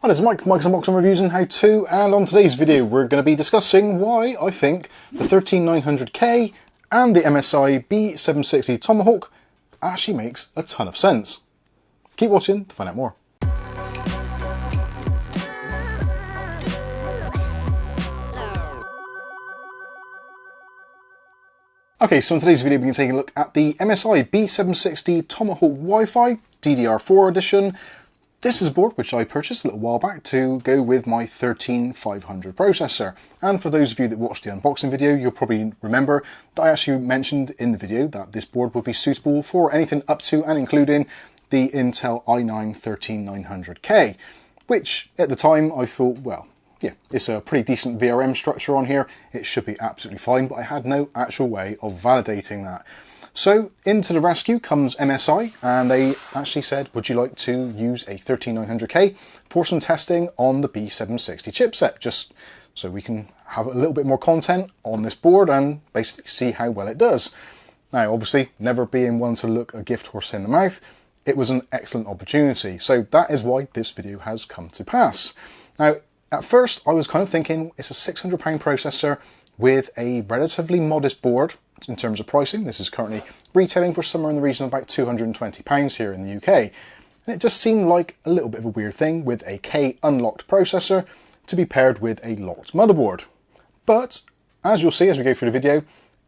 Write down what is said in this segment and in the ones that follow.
Hi, this is Mike from Mike's Unboxing Reviews and How To, and on today's video we're going to be discussing why I think the 13900K and the MSI B760 Tomahawk actually makes a ton of sense. Keep watching to find out more. Okay, so in today's video we're going to take a look at the MSI B760 Tomahawk WiFi DDR4 edition. This is a board which I purchased a little while back to go with my 13500 processor. And for those of you that watched the unboxing video, you'll probably remember that I actually mentioned in the video that this board would be suitable for anything up to and including the Intel i9 13900K, which at the time I thought, well, yeah, it's a pretty decent VRM structure on here. It should be absolutely fine, but I had no actual way of validating that. So into the rescue comes MSI, and they actually said, would you like to use a 13900K for some testing on the B760 chipset, just so we can have a little bit more content on this board and basically see how well it does. Now, obviously, never being one to look a gift horse in the mouth, it was an excellent opportunity. So that is why this video has come to pass. Now, at first, I was kind of thinking it's a £600 processor with a relatively modest board in terms of pricing. This is currently retailing for somewhere in the region of about £220 here in the UK. And it just seemed like a little bit of a weird thing with a K unlocked processor to be paired with a locked motherboard. But as you'll see as we go through the video,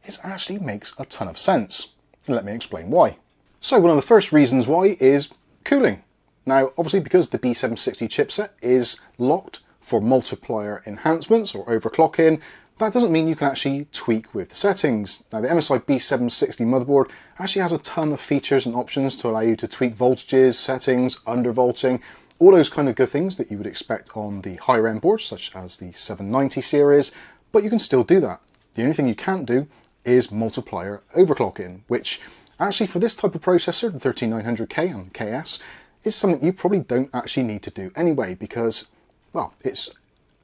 it actually makes a ton of sense. And let me explain why. So one of the first reasons why is cooling. Now, obviously because the B760 chipset is locked for multiplier enhancements or overclocking, that doesn't mean you can actually tweak with the settings. Now, the MSI B760 motherboard actually has a ton of features and options to allow you to tweak voltages, settings, undervolting, all those kind of good things that you would expect on the higher end boards, such as the 790 series, but you can still do that. The only thing you can't do is multiplier overclocking, which actually for this type of processor, the 13900K and KS, is something you probably don't actually need to do anyway, because, well, it's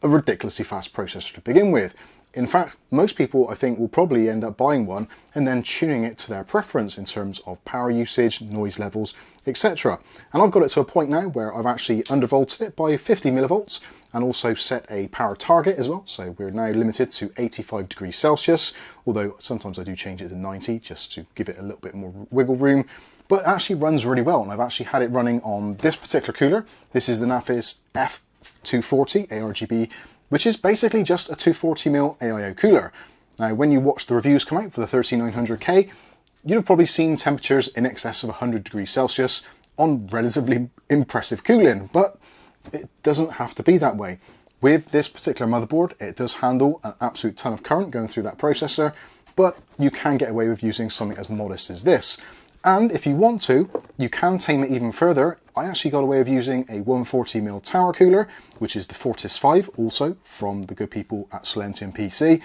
a ridiculously fast processor to begin with. In fact, most people, I think, will probably end up buying one and then tuning it to their preference in terms of power usage, noise levels, etc. And I've got it to a point now where I've actually undervolted it by 50 millivolts and also set a power target as well. So we're now limited to 85 degrees Celsius, although sometimes I do change it to 90 just to give it a little bit more wiggle room. But it actually runs really well, and I've actually had it running on this particular cooler. This is the Nafis F240 ARGB, which is basically just a 240mm AIO cooler. Now, when you watch the reviews come out for the 13900K, you'd have probably seen temperatures in excess of 100 degrees Celsius on relatively impressive cooling, but it doesn't have to be that way. With this particular motherboard, it does handle an absolute ton of current going through that processor, but you can get away with using something as modest as this. And if you want to, you can tame it even further. I actually got away with using a 140mm tower cooler, which is the Fortis 5, also from the good people at Silentium PC.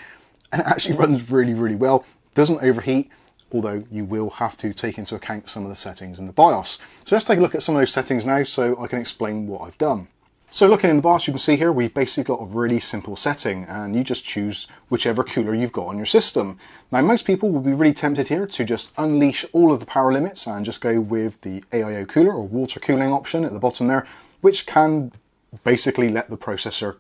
And it actually runs really, really well. Doesn't overheat, although you will have to take into account some of the settings in the BIOS. So let's take a look at some of those settings now so I can explain what I've done. So looking in the BIOS, you can see here, we've basically got a really simple setting, and you just choose whichever cooler you've got on your system. Now, most people will be really tempted here to just unleash all of the power limits and just go with the AIO cooler or water cooling option at the bottom there, which can basically let the processor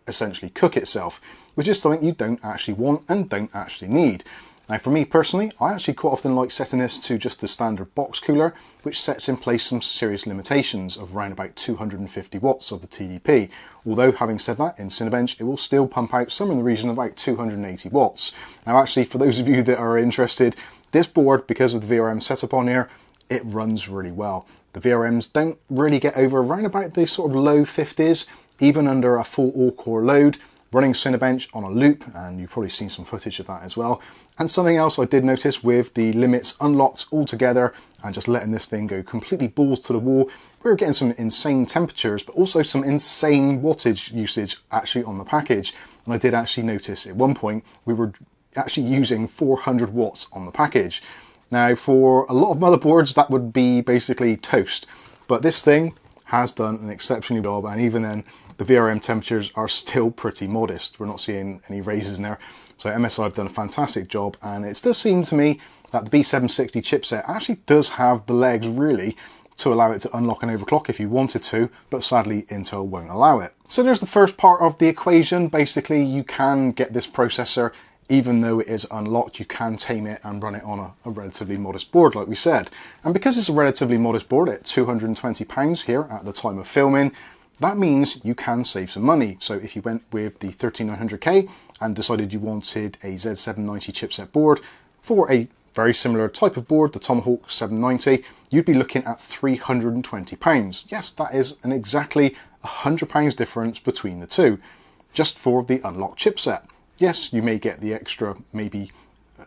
essentially cook itself, which is something you don't actually want and don't actually need. Now, for me personally, I actually quite often like setting this to just the standard box cooler, which sets in place some serious limitations of around about 250 watts of the TDP. Although, having said that, in Cinebench, it will still pump out somewhere in the region of about 280 watts. Now, actually, for those of you that are interested, this board, because of the VRM setup on here, it runs really well. The VRMs don't really get over around about the sort of low 50s, even under a full all-core load. Running Cinebench on a loop, and you've probably seen some footage of that as well. And something else I did notice with the limits unlocked altogether and just letting this thing go completely balls to the wall, we were getting some insane temperatures, but also some insane wattage usage actually on the package. And I did actually notice at one point we were actually using 400 watts on the package. Now, for a lot of motherboards, that would be basically toast, but this thing has done an exceptional job, and even then the VRM temperatures are still pretty modest. We're not seeing any raises in there. So MSI have done a fantastic job, and it does seem to me that the B760 chipset actually does have the legs really to allow it to unlock and overclock if you wanted to, but sadly Intel won't allow it. So there's the first part of the equation. Basically, you can get this processor, even though it is unlocked, you can tame it and run it on a relatively modest board, like we said. And because it's a relatively modest board at £220 here at the time of filming, that means you can save some money. So if you went with the 13900K and decided you wanted a Z790 chipset board for a very similar type of board, the Tomahawk 790, you'd be looking at £320. Yes, that is an exactly £100 difference between the two, just for the unlocked chipset. Yes, you may get the extra, maybe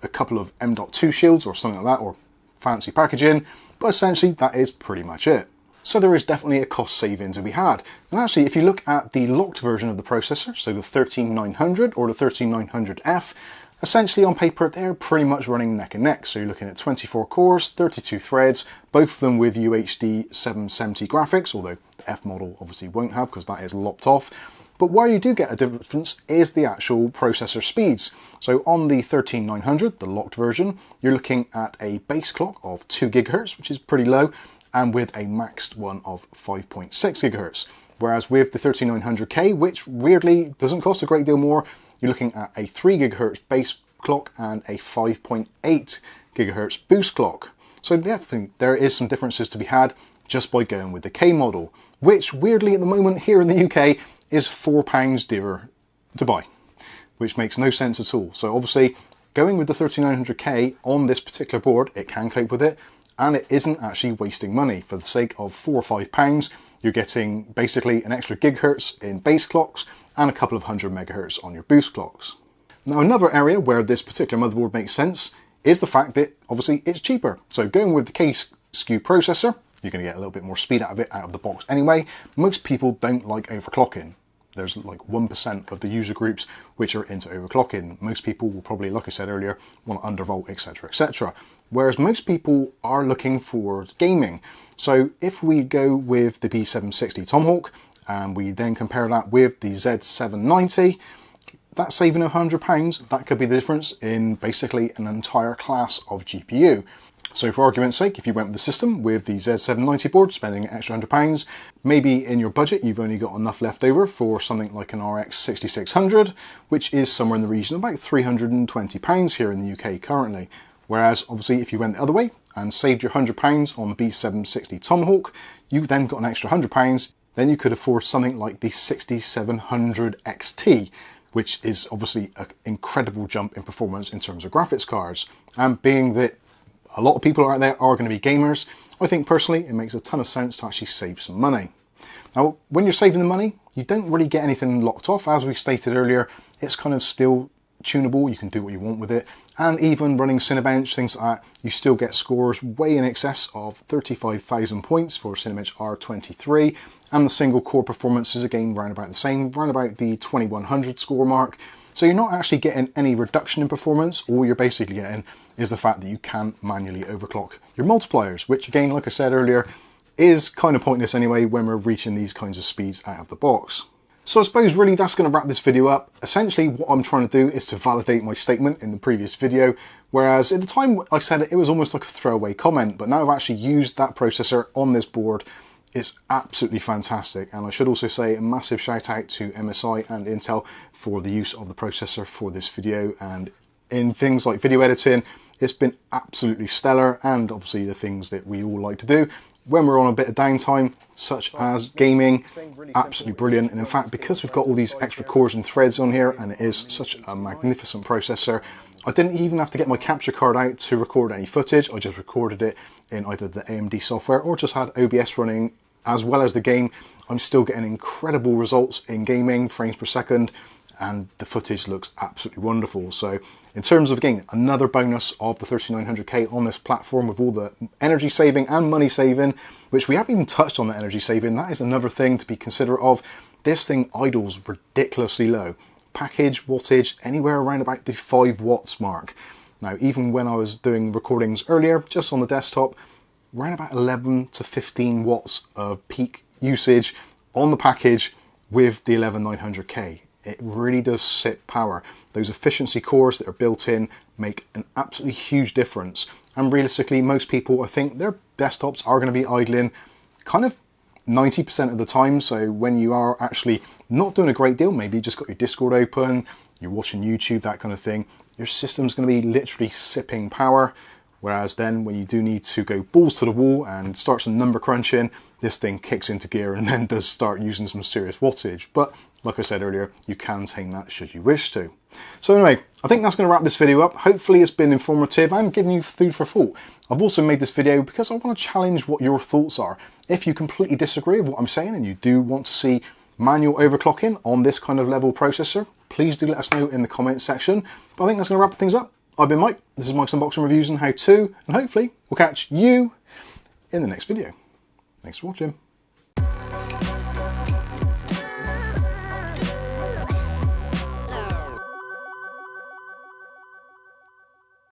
a couple of M.2 shields or something like that, or fancy packaging, but essentially that is pretty much it. So there is definitely a cost saving to be had. And actually, if you look at the locked version of the processor, so the 13900 or the 13900F, essentially on paper, they're pretty much running neck and neck. So you're looking at 24 cores, 32 threads, both of them with UHD 770 graphics, although the F model obviously won't have because that is lopped off. But where you do get a difference is the actual processor speeds. So on the 13900, the locked version, you're looking at a base clock of 2 GHz, which is pretty low, and with a maxed one of 5.6 GHz. Whereas with the 13900K, which weirdly doesn't cost a great deal more, you're looking at a 3 GHz base clock and a 5.8 GHz boost clock. So definitely there is some differences to be had just by going with the K model, which weirdly at the moment here in the UK is £4 dearer to buy, which makes no sense at all. So obviously going with the 13900K on this particular board, it can cope with it, and it isn't actually wasting money. For the sake of £4 or £5, you're getting basically an extra gigahertz in base clocks and a couple of 100 megahertz on your boost clocks. Now another area where this particular motherboard makes sense is the fact that obviously it's cheaper. So going with the K SKU processor, you're going to get a little bit more speed out of it out of the box anyway. Most people don't like overclocking. There's like 1% of the user groups which are into overclocking. Most people will probably, like I said earlier, want to undervolt, etc, etc. Whereas most people are looking for gaming. So if we go with the B760 Tomahawk and we then compare that with the Z790, that's saving £100. That could be the difference in basically an entire class of GPU. So for argument's sake, if you went with the system with the Z790 board, spending an extra £100, maybe in your budget you've only got enough left over for something like an RX 6600, which is somewhere in the region of about £320 here in the UK currently. Whereas obviously if you went the other way and saved your £100 on the B760 Tomahawk, you then got an extra £100, then you could afford something like the 6700 XT, which is obviously an incredible jump in performance in terms of graphics cards. And being that a lot of people out there are going to be gamers, I think personally it makes a ton of sense to actually save some money. Now, when you're saving the money, you don't really get anything locked off. As we stated earlier, it's kind of still tunable. You can do what you want with it. And even running Cinebench, things like that, you still get scores way in excess of 35,000 points for Cinebench R23. And the single core performance is again round about the same, round about the 2100 score mark. So you're not actually getting any reduction in performance. All you're basically getting is the fact that you can manually overclock your multipliers, which again, like I said earlier, is kind of pointless anyway when we're reaching these kinds of speeds out of the box. So I suppose really that's going to wrap this video up. Essentially what I'm trying to do is to validate my statement in the previous video, whereas at the time I said it was almost like a throwaway comment, but now I've actually used that processor on this board. It's absolutely fantastic, and I should also say a massive shout out to MSI and Intel for the use of the processor for this video, and in things like video editing it's been absolutely stellar, and obviously the things that we all like to do when we're on a bit of downtime, such as gaming, absolutely brilliant. And in fact, because we've got all these extra cores and threads on here and it is such a magnificent processor, I didn't even have to get my capture card out to record any footage. I just recorded it in either the AMD software or just had OBS running as well as the game. I'm still getting incredible results in gaming, frames per second, and the footage looks absolutely wonderful. So in terms of, again, another bonus of the 3900K on this platform with all the energy saving and money saving, which we haven't even touched on the energy saving. That is another thing to be considerate of. This thing idles ridiculously low. Package wattage anywhere around about the 5 watts mark. Now, even when I was doing recordings earlier, just on the desktop, around about 11 to 15 watts of peak usage on the package with the 11900K. It really does sip power. Those efficiency cores that are built in make an absolutely huge difference. And realistically, most people, I think their desktops are going to be idling kind of 90% of the time. So when you are actually not doing a great deal, maybe you just got your Discord open, you're watching YouTube, that kind of thing, your system's going to be literally sipping power. Whereas then when you do need to go balls to the wall and start some number crunching, this thing kicks into gear and then does start using some serious wattage. But like I said earlier, you can tame that should you wish to. So anyway, I think that's going to wrap this video up. Hopefully it's been informative and giving you food for thought. I've also made this video because I want to challenge what your thoughts are. If you completely disagree with what I'm saying and you do want to see manual overclocking on this kind of level processor, please do let us know in the comments section. But I think that's going to wrap things up. I've been Mike, this is Mike's Unboxing Reviews and How To, and hopefully we'll catch you in the next video. Thanks for watching.